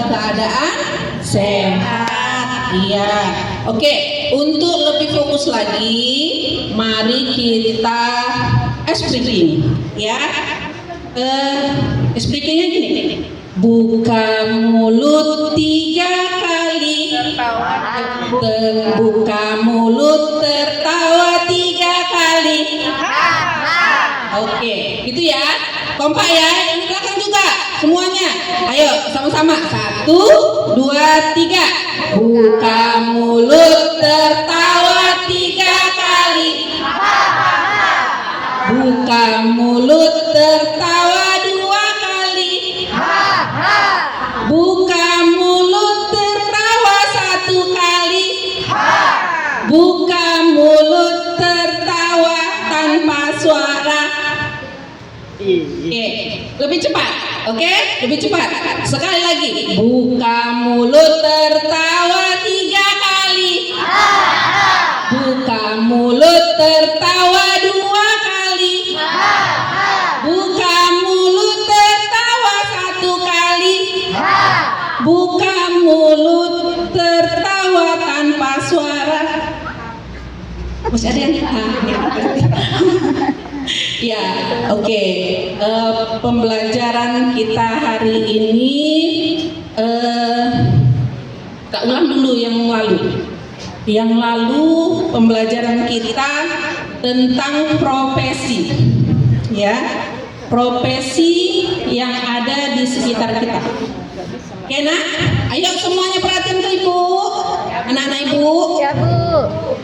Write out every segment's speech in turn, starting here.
keadaan sehat. Iya. Oke, untuk lebih fokus lagi, mari kita speaking ya. Speakingnya gini. Buka mulut 3 kali, buka mulut tertawa 3 kali. Oke, gitu ya. Kompak ya. Yang belakang juga semuanya. Ayo sama-sama. 1, 2, 3. Buka mulut tertawa 3 kali. Buka mulut tertawa 2 kali. Buka mulut tertawa 1 kali. Buka mulut tertawa tanpa suara. Oke, lebih cepat. Oke, lebih cepat. Sekali lagi. Buka mulut tertawa 3 kali. Buka mulut tertawa 2 kali. Buka mulut tertawa 1 kali. Buka mulut tertawa tanpa suara. Masih ada yang ya, oke. Pembelajaran kita hari ini tak ulang dulu yang lalu. Yang lalu pembelajaran kita tentang profesi, ya, profesi yang ada di sekitar kita. Oke, nak? Ayo semuanya perhatian ke ibu, anak-anak ibu. Ya, Bu.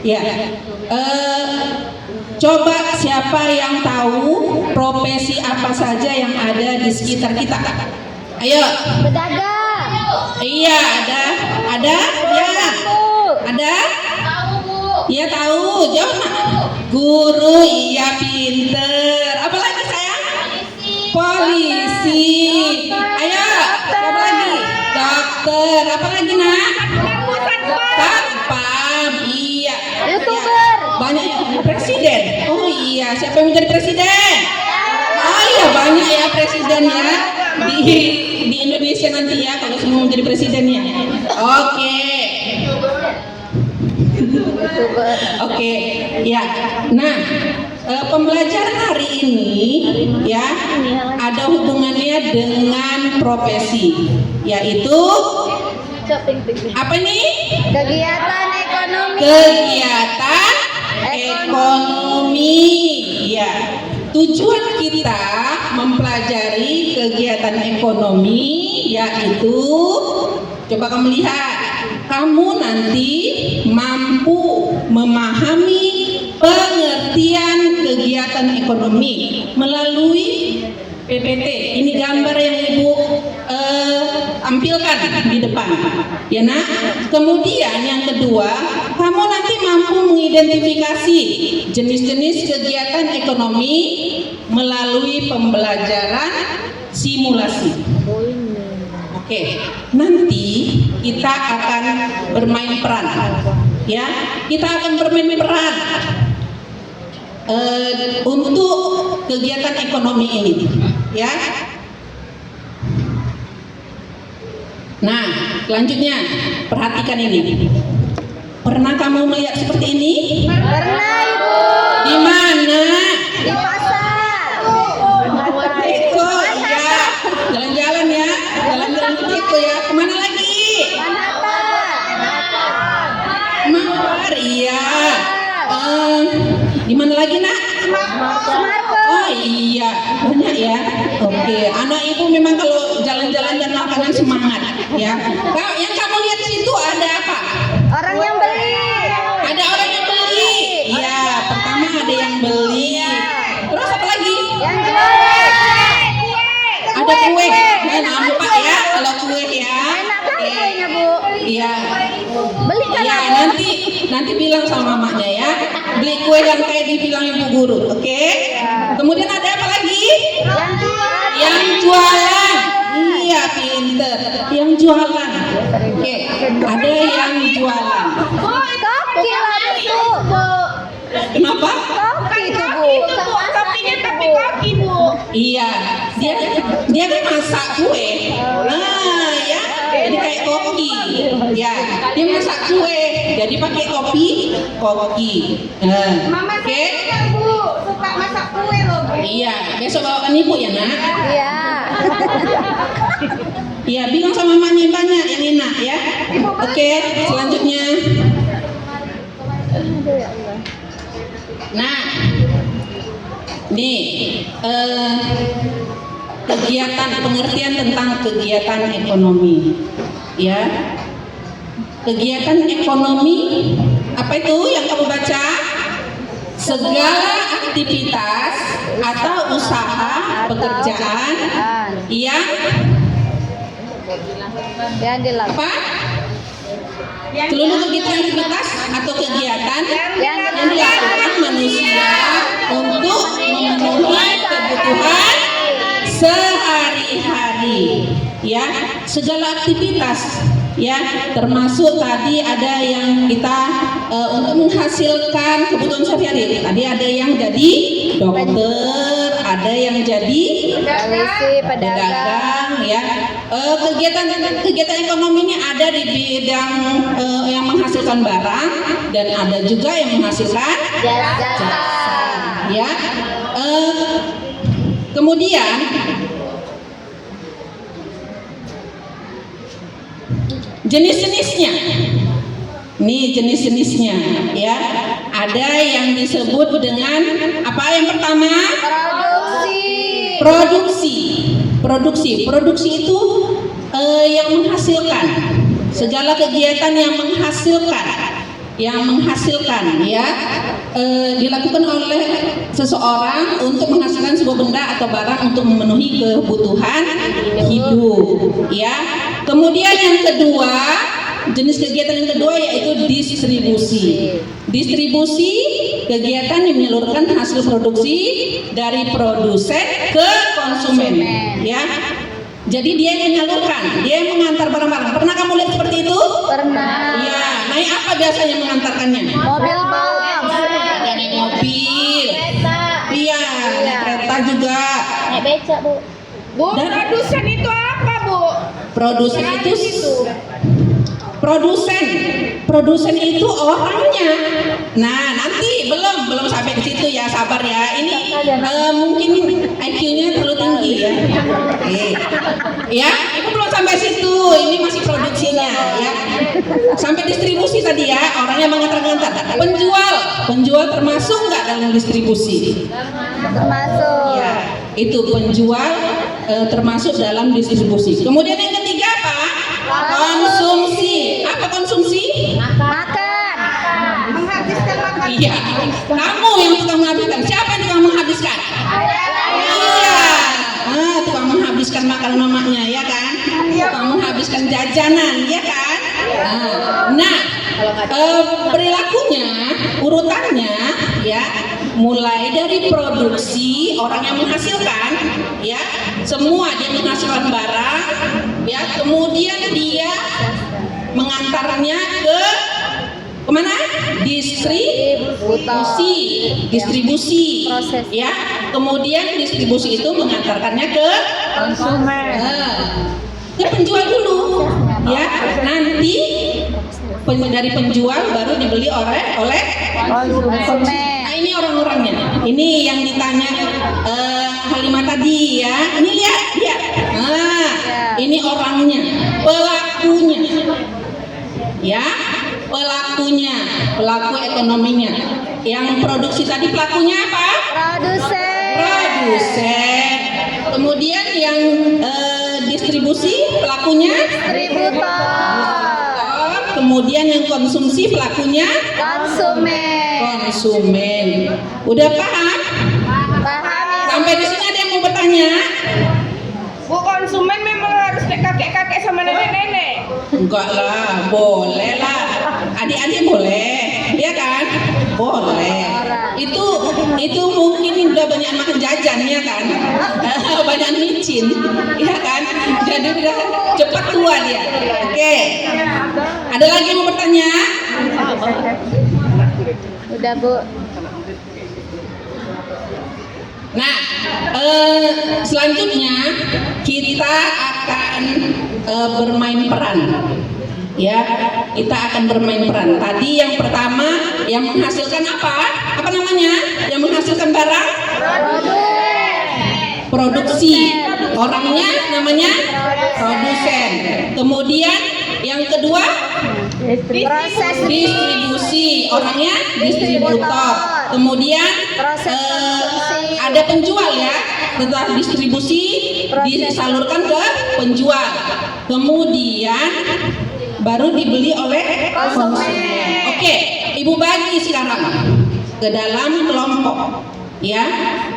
Ya. Coba siapa yang tahu profesi apa saja yang ada di sekitar kita? Ayo. Pedagang. Iya, ada. Ada? Ya. Ada? Tahu, Bu. Iya tahu. Jawab nak. Guru, iya pinter. Apa lagi sayang? Polisi. Ayo. Apa lagi? Dokter. Apa lagi nak? Satpam. Iya. YouTuber. Banyak presiden. Oh iya, siapa yang menjadi presiden? Oh iya, banyak ya presidennya di Indonesia nanti ya kalau semua menjadi presidennya. Oke. Oke, ya. Nah, pembelajaran hari ini ya ada hubungannya dengan profesi, yaitu apa nih? Kegiatan ekonomi. Kegiatan ekonomi. Ya. Tujuan kita mempelajari kegiatan ekonomi yaitu, coba kamu lihat, kamu nanti mampu memahami pengertian kegiatan ekonomi melalui PPT. Ini gambar yang ibu tampilkan di depan, ya nak. Kemudian yang kedua, kamu nanti mampu mengidentifikasi jenis-jenis kegiatan ekonomi melalui pembelajaran simulasi. Oke, nanti kita akan bermain peran, ya. Kita akan bermain peran untuk kegiatan ekonomi ini, ya. Nah, selanjutnya perhatikan ini. Pernah kamu melihat seperti ini? Pernah, Ibu. Di mana? Di pasar. Teko, ya. Jalan-jalan ya. Jalan-jalan ke Teko ya. Kemana lagi? Mawar, iya. Di mana lagi nak? Oh iya, banyak ya. Oke, anak ibu memang kalau jalan-jalan dan makanan semangat ya. Yang kamu lihat di situ ada apa? Orang yang beli. Ada orang yang beli. Iya, pertama ada yang beli. Terus apa lagi? Yang jualan. Ada kue. Nah, nampak ya kalau kue ya. Enak kan kuenya, Bu? Iya. Belikan Iya, aku. nanti bilang sama mamanya ya. Beli kue yang kayak dibilang ibu guru, oke? Kemudian ada apa lagi? Yang jualan. Yang jualan. Iya, pinter. Yang jualan. Oke, ada yang jualan. Kopi lah itu, Bu. Kenapa? Kopi itu, Bu. Kopinya tapi kopi, Bu. Iya, dia kan masak kue. Nah, ya. Jadi Ya, dia masak kue, jadi pakai koki. Mama Oke. saya Bu suka masak kue loh Bu. Iya, besok bawakan ibu ya nak. Iya. Iya, bilang sama mamanya banyak yang enak ya. Oke, selanjutnya. Nah, nih kegiatan pengertian tentang kegiatan ekonomi, ya. Kegiatan ekonomi apa itu yang kamu baca? Segala aktivitas atau usaha pekerjaan yang dilakukan. apa? Seluruh aktivitas atau kegiatan yang dilakukan manusia untuk memenuhi kebutuhan sehari-hari, ya. Segala aktivitas, ya, termasuk tadi ada yang kita untuk menghasilkan kebutuhan sehari-hari. Tadi ada yang jadi dokter, ada yang jadi Polisi, pedagang. pedagang, ya. Kegiatan ekonomi ini ada di bidang yang menghasilkan barang dan ada juga yang menghasilkan Jasa. ya. Kemudian jenis-jenisnya. Nih jenis-jenisnya, ya. Ada yang disebut dengan apa yang pertama? Produksi itu yang menghasilkan, segala kegiatan yang menghasilkan, ya, dilakukan oleh seseorang untuk menghasilkan sebuah benda atau barang untuk memenuhi kebutuhan hidup, ya. Kemudian yang kedua, jenis kegiatan yang kedua yaitu distribusi. Distribusi kegiatan yang menyalurkan hasil produksi dari produsen ke konsumen, ya. Jadi dia yang menyalurkan, dia yang mengantar barang-barang. Pernah kamu lihat seperti itu? Pernah. Iya. Naik apa biasanya mengantarkannya? Mobil box. Ada naik mobil. Iya, naik kereta juga. Naik becak, Bu. Bu, Dan- produsen itu apa Bu? Produsen itu produsen itu orangnya. Nah, nanti belum sampai ke situ ya, sabar ya. Ini mungkin IQ-nya terlalu tinggi ya. Ya, itu belum sampai situ. Ini masih produksinya ya. Sampai distribusi tadi ya, orangnya mengantar-ngantar. Penjual termasuk nggak dalam distribusi? Termasuk. Ya, itu penjual termasuk dalam distribusi. Kemudian yang ketiga apa? Konsumsi. Apa konsumsi? Makan. Menghabiskan makan. Iya. Kamu yang tukang menghabiskan. Siapa yang tukang menghabiskan? Iya. Tukang menghabiskan makanan mamanya, ya kan? Tukang menghabiskan jajanan, ya kan? Nah, perilakunya, urutannya, ya, mulai dari produksi orang yang menghasilkan, ya, semua dia menghasilkan barang, ya, kemudian dia mengantarnya ke kemana? Distribusi, Proses. ya, kemudian distribusi itu mengantarkannya ke Konsumen. ke penjual dulu, ya, nanti dari penjual baru dibeli oleh Konsumen. Nah, ini orang-orangnya. Ini yang ditanya Halimah tadi ya. Ini lihat. Nah, ini orangnya, pelakunya. Ya, pelaku ekonominya. Yang produksi tadi pelakunya apa? Produsen. Kemudian yang distribusi pelakunya? Distributor. Kemudian yang konsumsi pelakunya? Konsumen. Udah paham? Paham. Sampai di sini ada yang mau bertanya? Bu, konsumen memang harus kakek-kakek sama nenek-nenek. Enggak lah, boleh lah. Adik-adik boleh, ya kan? Boleh. Itu mungkin udah banyak makan jajan, ya kan? Banyak micin, ya kan? Jadi udah cepat tua dia. Oke. Ada lagi yang mau bertanya? Udah, Bu. Nah, selanjutnya kita akan bermain peran. Ya, kita akan bermain peran. Tadi yang pertama yang menghasilkan apa? Apa namanya? Yang menghasilkan barang? Produksi. Orangnya namanya produsen. Kemudian yang kedua Proses distribusi. Orangnya distributor. Kemudian ada penjual ya. Setelah distribusi disalurkan ke penjual. Kemudian baru dibeli oleh konsumen. Oke, Ibu bagi sekarang ke dalam kelompok. Ya,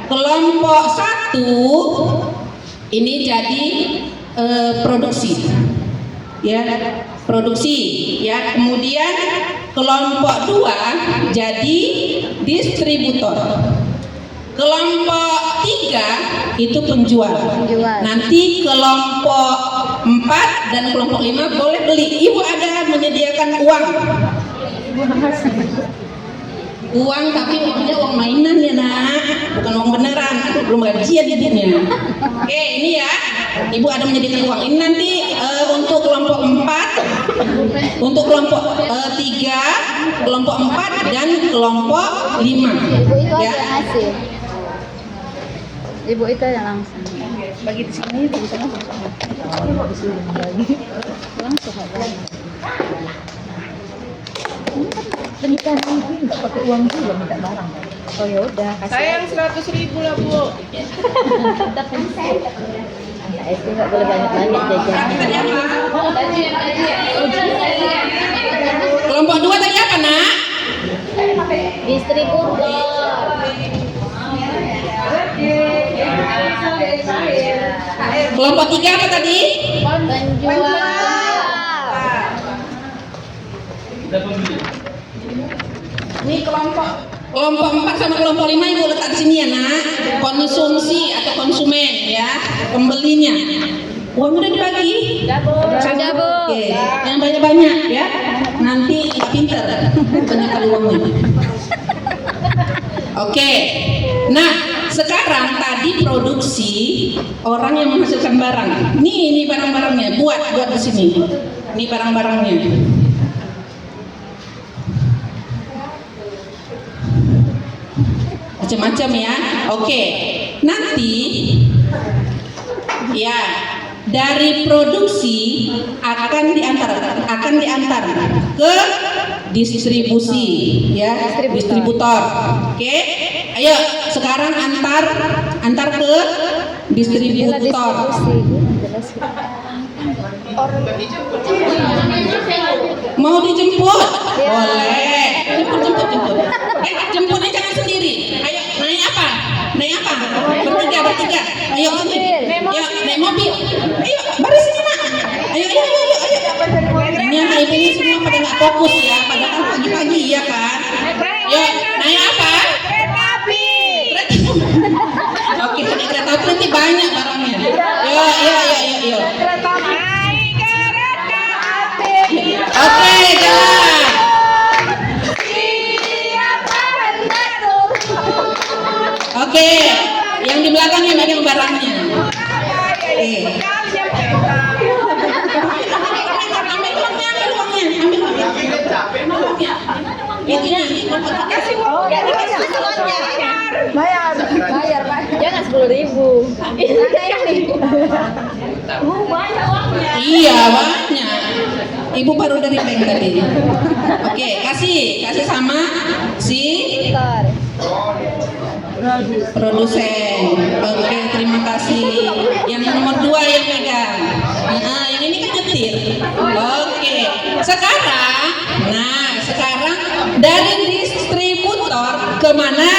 kelompok 1 ini jadi produksi. Ya, produksi. Ya, kemudian kelompok 2 jadi distributor. Kelompok 3 itu penjual. Nanti kelompok 4 dan kelompok 5 boleh beli. Ibu ada menyediakan uang. Uang tapi uangnya uang mainan ya nak, bukan uang beneran. Belum gajian ibunya. Oke, ini ya. Ibu ada menyediakan uang. Ini nanti untuk kelompok 4, untuk kelompok 3, kelompok 4 dan kelompok 5. Ibu itu Ya. aja ngasih. Ibu itu yang langsung. Bagi di sini, di sana. Langsung aja. Pernikahan ibu nggak pakai uang juga minta barang. Oh ya udah kasih. Sayang 100.000 lah Bu. Anak SD nggak boleh banyak-banyak jajan. Kelompok 2 tadi apa nak? Distributor. Kelompok 3 apa tadi? Penjual. Ini kelompok 4 sama kelompok 5 ibu letak di sini ya nak. Konsumsi atau konsumen ya, pembelinya. Uang udah dibagi? Sudah Bu. Oke, yang banyak-banyak ya. Nanti pinter, banyak kali uangnya. Oke, nah sekarang tadi produksi orang yang menghasilkan barang. Ini barang-barangnya, buat di sini. Ini barang-barangnya. Macam-macam ya. Oke, nanti ya dari produksi akan diantar ke distribusi ya, distributor. Oke, ayo sekarang antar ke distributor. Mau dijemput? Boleh. Jemput. Jemputnya jangan sendiri. Ayo naik apa? Bertiga. Ayo naik mobil. Ayo baris sini nak. Ayo. Ini anak ini semua pada nggak fokus ya, padahal pagi-pagi ya kan. Ayo naik apa? Kereta api. Oke, naik kereta api nanti banyak barangnya. Ayo. Kereta naik kereta api. Oke, jalan. Siapa hendak Oke, yang di belakang yang megang barangnya. Oke. Ambil uangnya. Kasih uang. Bayar Pak. Jangan 10.000. Iya banyak. Ibu baru dari bank tadi. Oke, kasih sama si produsen. Oke, terima kasih. Yang nomor 2 yang pegang. Yang ini kan nyetir. Oke, sekarang dari distributor kemana?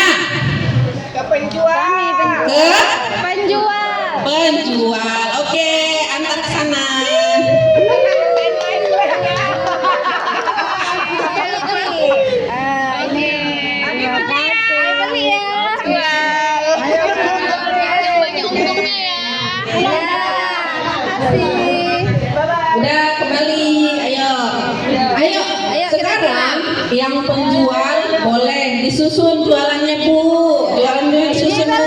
Ke penjual. Ke Penjual. penjual. Oke, antar ke sana. Udah kembali, ayo. Sekarang yang penjual boleh disusun jualannya Bu. Jualannya disusun Bu.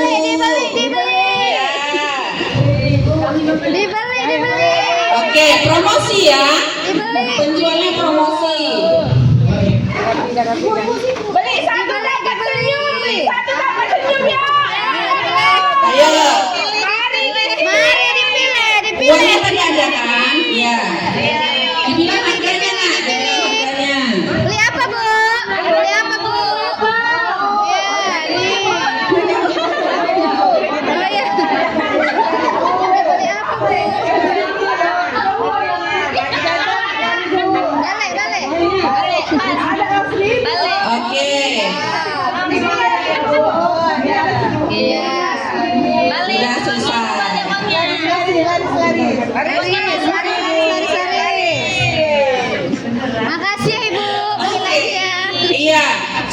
Ya. Dibeli. Oke, promosi ya. Penjual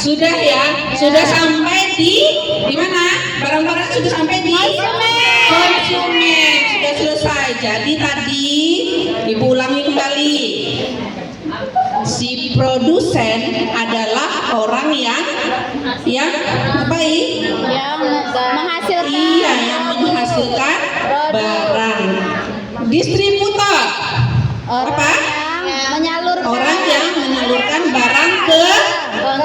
Sudah ya, sudah sampai di mana? Barang-barang sudah sampai di konsumen. Sudah selesai. Jadi tadi Ibu ulangi kembali. Si produsen adalah orang yang baik. Yang menghasilkan. Iya, yang menghasilkan barang. Distributor apa? Menyalurkan. Orang yang menyalurkan barang ke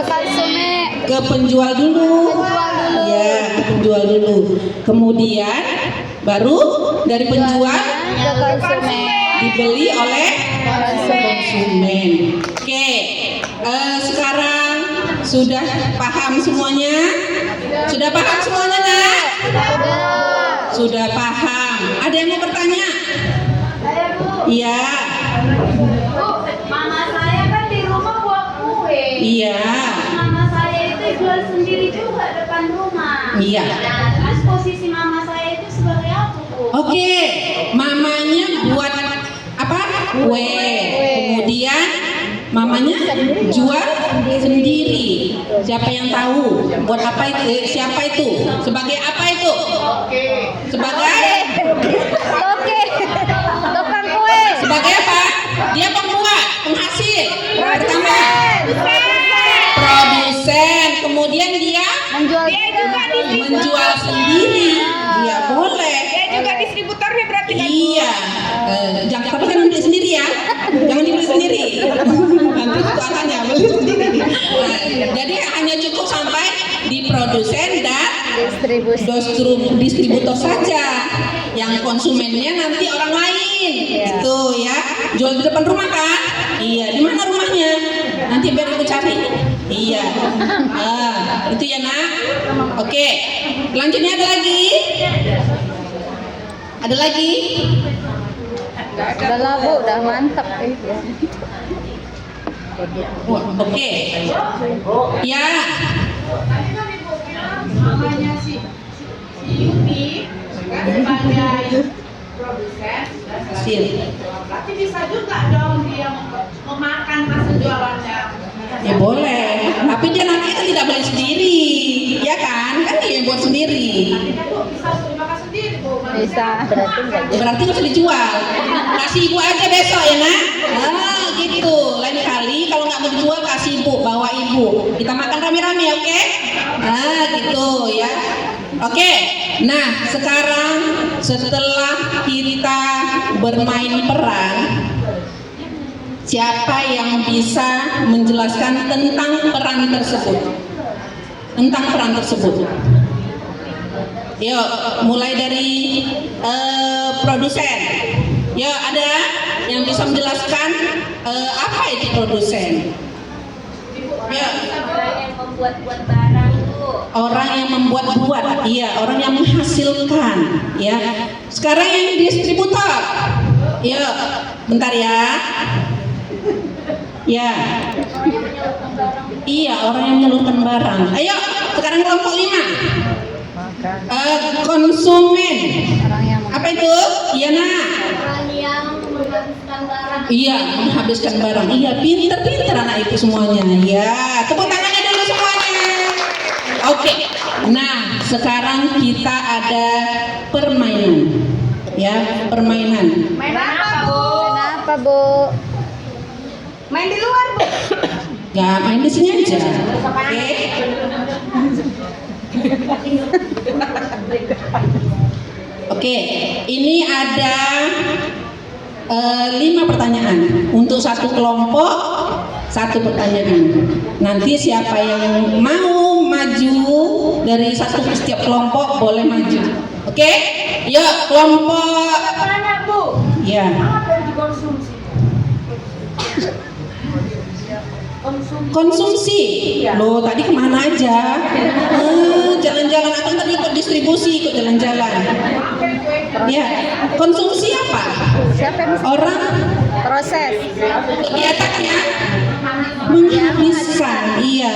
konsumen. ke penjual dulu. Ya, ke penjual dulu. Kemudian baru dari penjual Ke konsumen. dibeli oleh konsumen. Oke, sekarang sudah paham semuanya? Sudah paham semuanya, Nak? Sudah paham. Ada yang mau bertanya? Iya. Mama saya kan di rumah buat kue. Iya. Mama saya itu jual sendiri juga depan rumah. Iya. Nah, terus posisi mama saya itu sebagai apa, Bu? Oke, mamanya buat apa? Kue. Kemudian mamanya jual sendiri. Siapa yang tahu? Buat apa itu? Siapa itu? Sebagai apa itu? Sebagai Oke. Tukang kue. sebagai apa? Dia pembuat, penghasil. Pertama, produsen. Kemudian dia menjual sendiri. Dia boleh. Dia juga distributornya berarti kan? Iya, jangan tapi kan beli sendiri ya, jangan dibeli sendiri. Nanti tualannya beli sendiri. Nah, jadi hanya cukup sampai di produsen dan distributor saja. Yang konsumennya nanti orang lain, gitu ya. Jual di depan rumah kan? Iya. Di mana rumahnya? Nanti biar aku cari. Iya. Itu ya Nak. Oke. Selanjutnya ada lagi? Ada lagi? Udah lah Bu, udah mantap. Oke. Ya. Mamanya si Yuni sebagai produsen. Hasil. Berarti bisa juga dong dia memakan hasil jualannya. Ya boleh. Tapi dia nanti kan tidak beli sendiri, ya kan? Kan dia yang buat sendiri. Bisa makan sendiri, Bu. Bisa. Berarti nggak usah dijual. Kasih ibu aja besok ya Nak. Gitu. Lain kali kalau nggak mau dijual kasih ibu, bawa ibu. Kita makan rame-rame, oke? Gitu ya. Oke. Nah, sekarang setelah kita bermain peran, siapa yang bisa menjelaskan tentang peran tersebut? Tentang peran tersebut. Yuk, mulai dari produsen. Yuk, ada yang bisa menjelaskan apa itu produsen? Yuk. Orang yang membuat-buat barang, Bu. Orang yang membuat-buat, iya, orang yang menghasilkan, ya. Sekarang yang distributor. Yuk, bentar ya. Ya. Iya, orang yang menyalurkan barang. Ayo, sekarang kelompok 5. Konsumen. Apa itu? Iya, Nak. Orang yang menghabiskan barang. Iya, menghabiskan barang. Iya, pinter-pinter anak itu semuanya. Ya, tepuk tangannya dulu semuanya. Oke. Nah, sekarang kita ada permainan. Ya, permainan. Main apa, Bu? Kenapa Bu? Main di luar, Bu. Ya, main di sini aja. Oke. Oke, ini ada 5 pertanyaan untuk satu kelompok, 1 pertanyaan. Nanti siapa yang mau maju dari setiap kelompok boleh maju. Oke, yuk kelompok. Tanya, Bu. Ya. Apa yang dikonsumsi? Konsumsi. Loh, tadi kemana aja? Jalan-jalan atau tadi ikut distribusi, ikut jalan-jalan. Ya, konsumsi apa? Siapa yang bisa? Orang Proses. kegiatannya menghabiskan. Iya.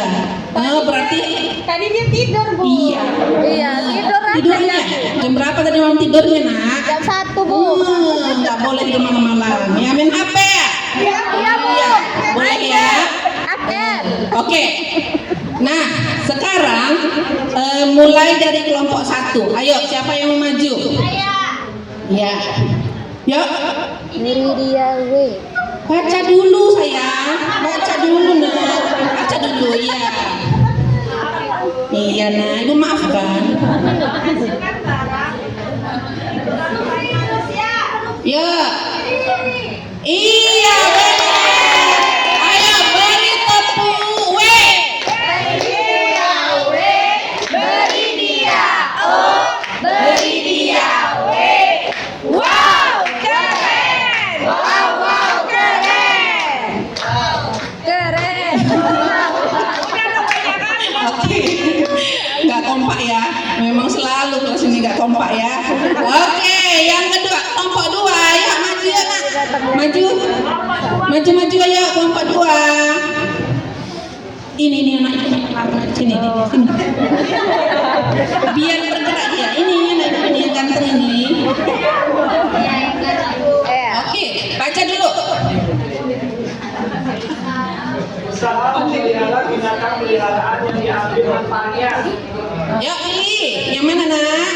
Berarti Tadi dia tidur, Bu. iya. Iya, tidur aja. Tidurnya jam berapa tadi malam tidurnya, Nak? Jam 1 Bu. Nggak boleh tidur malam-malam. Ya, main HP ya? Iya Bu. Iya. Boleh ya? Akan. Oke. Nah, sekarang mulai dari kelompok 1. Ayo, siapa yang mau maju? Ya. Yuk. Meridia W. Baca dulu sayang. Baca dulu nak. Baca dulu ya. Iya nah, ibu maafkan. Ya. Iya benar. Ayo beri tepuk W. Beri dia O, beri dia W. Wow, keren. Wow, keren. Keren. Oke, nggak kompak ya. Memang selalu kelas ini nggak kompak ya. Oke, yang kedua kelompok 2 ya maju ya nak. Maju ayo kelompok 2. Ini anak itu sini. Biar bergerak dia. Ini anak ini yang ganteng ini. Oke, baca dulu. Usaha memelihara binatang peliharaan yang diambil manfaatnya. Ya pilih, yang mana nak?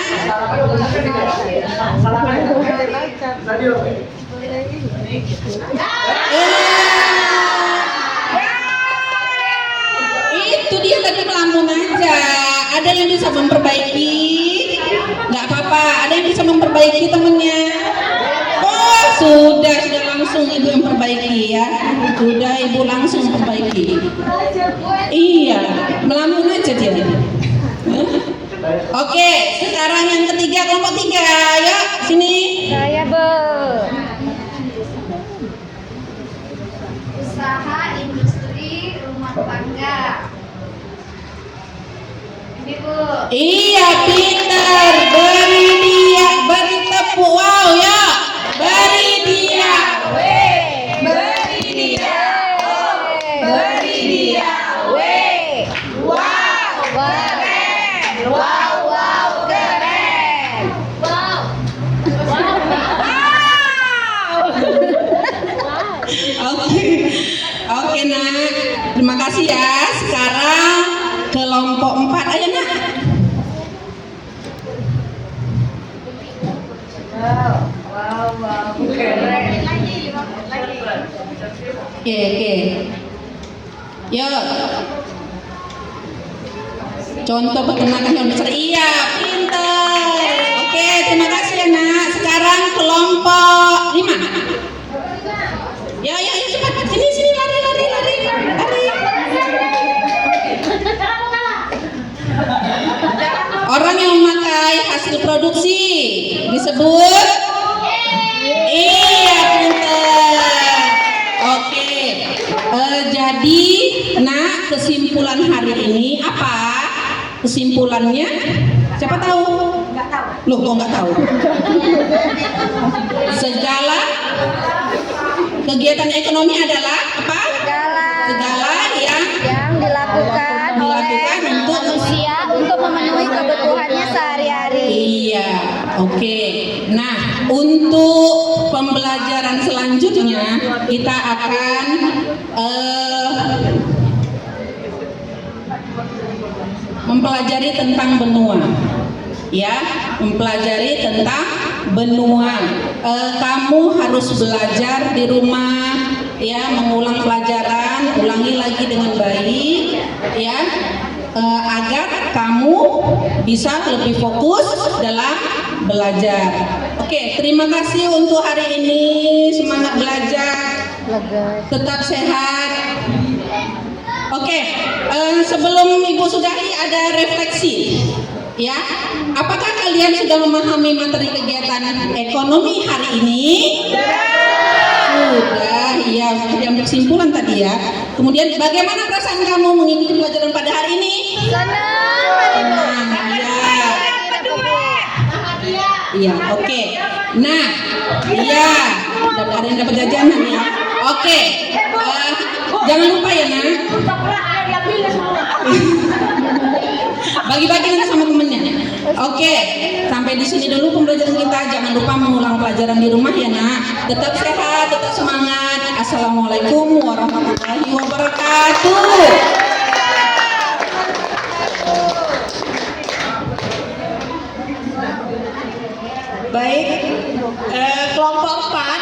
Itu dia tadi melamun aja. Ada yang bisa memperbaiki? Nggak apa-apa. Ada yang bisa memperbaiki temennya? Oh sudah langsung ibu yang perbaiki ya. Sudah ibu langsung perbaiki. Iya, melamun aja dia. Oke, sekarang yang ketiga kelompok 3. Ya, sini. Saya Bu. Usaha industri rumah tangga. Ini Bu. Iya, pintar. Beri tepuk. Wow ya. Beri dia. Beri dia O, beri dia W. Wow, keren. Wow, keren. Oke nak. Terima kasih ya. Sekarang kelompok 4. Ayo nak. Wow, keren. Oke. Yuk. Contoh perkenalkan yang besar. Iya, pintar. Oke, terima kasih ya nak. Sekarang kelompok 5. Ya, cepat. Sini, lari. Orang yang memakai hasil produksi disebut iya pintar. Oke. Jadi nak kesimpulan hari ini apa? Kesimpulannya siapa tahu? Nggak tahu. Loh kok nggak tahu? Segala kegiatan ekonomi adalah apa? Segala yang dilakukan oleh untuk manusia untuk memenuhi kebutuhannya sehari-hari. Iya, oke. Nah, untuk pembelajaran selanjutnya kita akan mempelajari tentang benua. Ya, mempelajari tentang benua. Kamu harus belajar di rumah, ya, mengulang pelajaran, ulangi lagi dengan baik, ya. Agar kamu bisa lebih fokus dalam belajar. Oke, terima kasih untuk hari ini. Semangat belajar, tetap sehat. Oke, sebelum Ibu sudahi ada refleksi. Ya, apakah kalian sudah memahami materi kegiatan ekonomi hari ini? Sudah, ya, yang kesimpulan tadi ya. Kemudian bagaimana perasaan kamu mengikuti pelajaran pada hari ini? Senang, ya. Iya, oke. Nah, iya, ada yang dapat jajanan ya. Oke, jangan lupa ya nak. Bagi-bagi nanti sama temennya. Oke, sampai di sini dulu pembelajaran kita. Jangan lupa mengulang pelajaran di rumah ya nak. Tetap sehat, tetap semangat. Assalamualaikum warahmatullahi wabarakatuh. Baik, kelompok 4